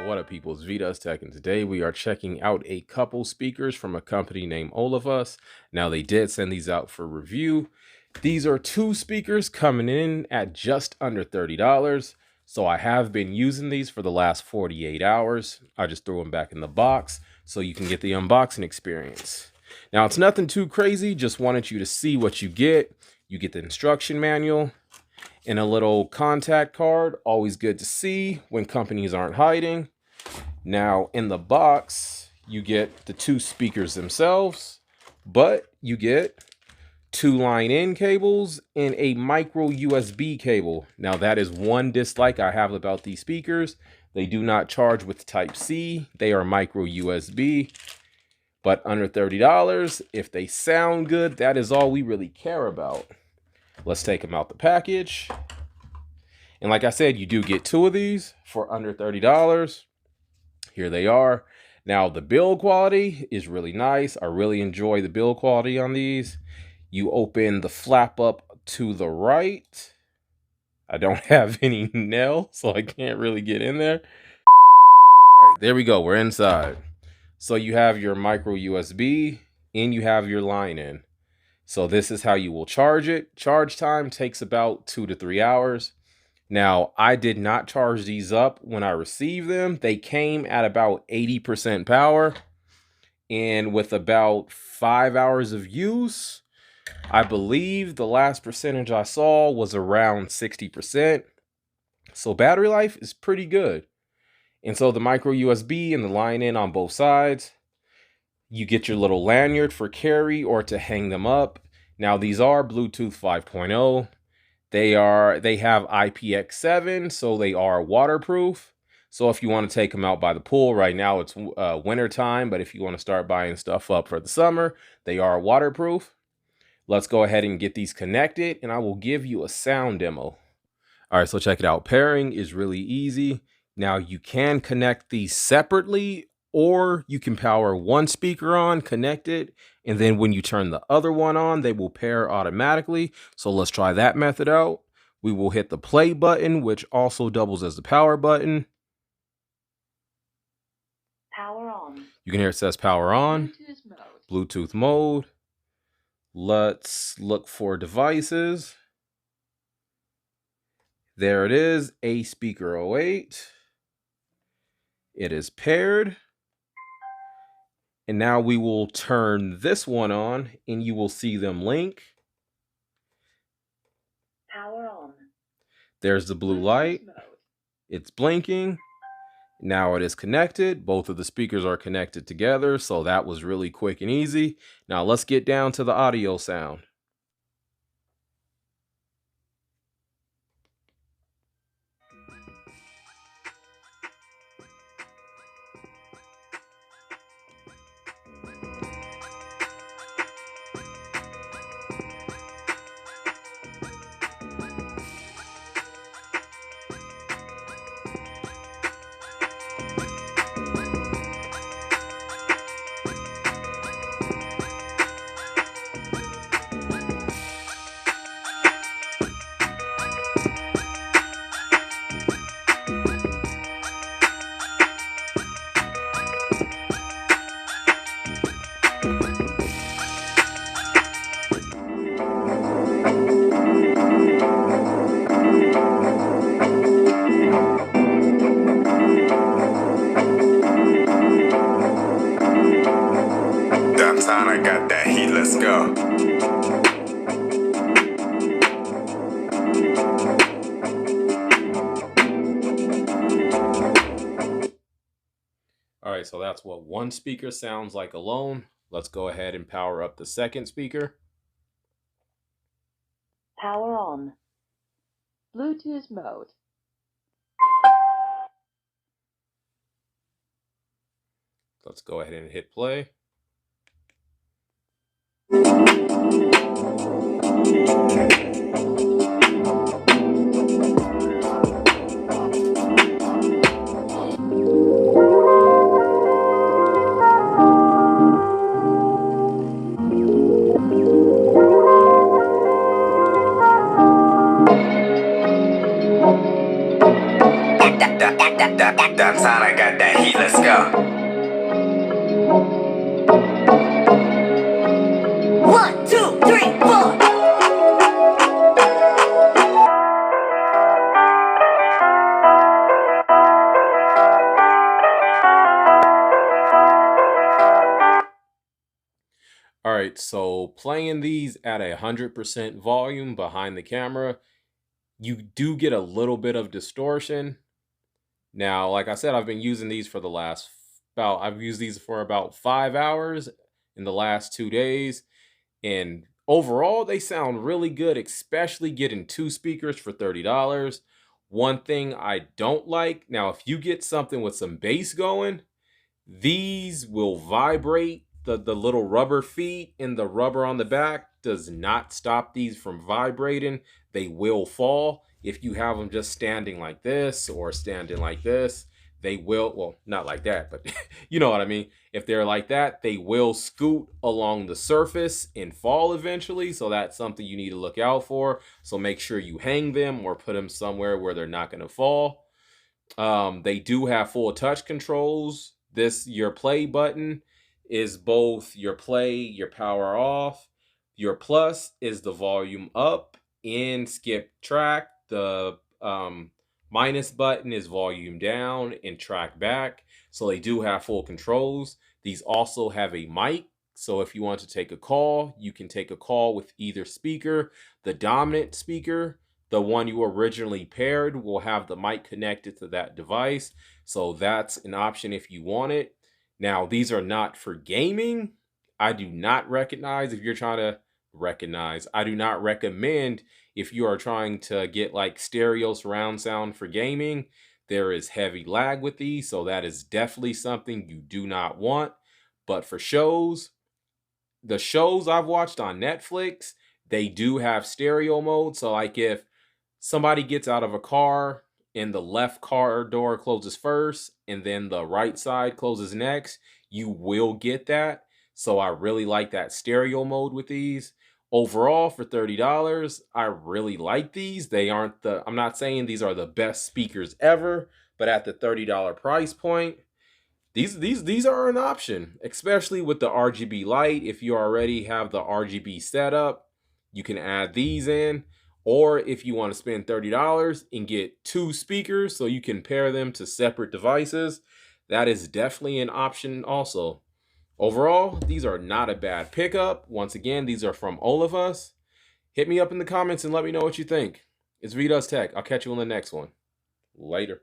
What up, people? It's vdoestech, and today we are checking out a couple speakers from a company named Olafus. Now, they did send these out for review. These are two speakers coming in at just under $30. So I have been using these for the last 48 hours. I just threw them back in the box so you can get the unboxing experience. Now, it's nothing too crazy. Just wanted you to see what you get. You get the instruction manual and a little contact card. Always good to see when companies aren't hiding. Now, in the box, you get the two speakers themselves, but you get two line-in cables and a micro USB cable. Now, that is one dislike I have about these speakers. They do not charge with Type-C. They are micro USB, but under $30. If they sound good, that is all we really care about. Let's take them out the package. And like I said, you do get two of these for under $30. Here they are. Now, the build quality is really nice. I really enjoy the build quality on these. You open the flap up to the right. I don't have any nail, so I can't really get in there. All right, there we go. We're inside. So you have your micro USB and you have your line in. So this is how you will charge it. Charge time takes about 2 to 3 hours. Now, I did not charge these up when I received them. They came at about 80% power. And with about 5 hours of use, I believe the last percentage I saw was around 60%. So battery life is pretty good. And so the micro USB and the line in on both sides. You get your little lanyard for carry or to hang them up. Now, these are Bluetooth 5.0. They have IPX7, so they are waterproof. So if you want to take them out by the pool, right now it's winter time, but if you want to start buying stuff up for the summer, they are waterproof. Let's go ahead and get these connected, and I will give you a sound demo. All right, so check it out. Pairing is really easy. Now, you can connect these separately, or you can power one speaker on, connect it, and then when you turn the other one on, they will pair automatically. So let's try that method out. We will hit the play button, which also doubles as the power button. Power on. You can hear it says power on. Bluetooth mode. Bluetooth mode. Let's look for devices. There it is, a speaker 08. It is paired. And now we will turn this one on and you will see them link. Power on. There's the blue light. It's blinking. Now it is connected. Both of the speakers are connected together. So that was really quick and easy. Now let's get down to the audio sound. Downtown, I got that heat, let's go. All right, so that's what one speaker sounds like alone. Let's go ahead and power up the second speaker. Power on. Bluetooth mode. Let's go ahead and hit play. Downtown, I got that heat, let's go. 1, 2, 3, 4. All right, so playing these at 100% volume behind the camera, you do get a little bit of distortion. Now, like I said, I've been using these for the last I've used these for about 5 hours in the last 2 days. And overall, they sound really good, especially getting 2 speakers for $30. One thing I don't like, now if you get something with some bass going, these will vibrate. The little rubber feet and the rubber on the back does not stop these from vibrating. They will fall. If you have them just standing like this or standing like this, they will, well, not like that, but you know what I mean. If they're like that, they will scoot along the surface and fall eventually. So that's something you need to look out for. So make sure you hang them or put them somewhere where they're not going to fall. They do have full touch controls. Your play button is both your play, your power off. Your plus is the volume up and skip track. The minus button is volume down and track back. So they do have full controls. These also have a mic. So if you want to take a call, you can take a call with either speaker. The dominant speaker, the one you originally paired, will have the mic connected to that device. So that's an option if you want it. Now, these are not for gaming. I do not recognize if you're trying to recognize. I do not recommend if you are trying to get like stereo surround sound for gaming. There is heavy lag with these, so that is definitely something you do not want. But for shows, the shows I've watched on Netflix, they do have stereo mode. So like if somebody gets out of a car and the left car door closes first and then the right side closes next, you will get that. So I really like that stereo mode with these. Overall, for $30, I really like these. I'm not saying these are the best speakers ever, but at the $30 price point, these are an option, especially with the RGB light. If you already have the RGB setup, you can add these in. Or if you want to spend $30 and get 2 speakers so you can pair them to separate devices, that is definitely an option also. Overall, these are not a bad pickup. Once again, these are from Olafus. Hit me up in the comments and let me know what you think. It's vdoestech. I'll catch you on the next one. Later.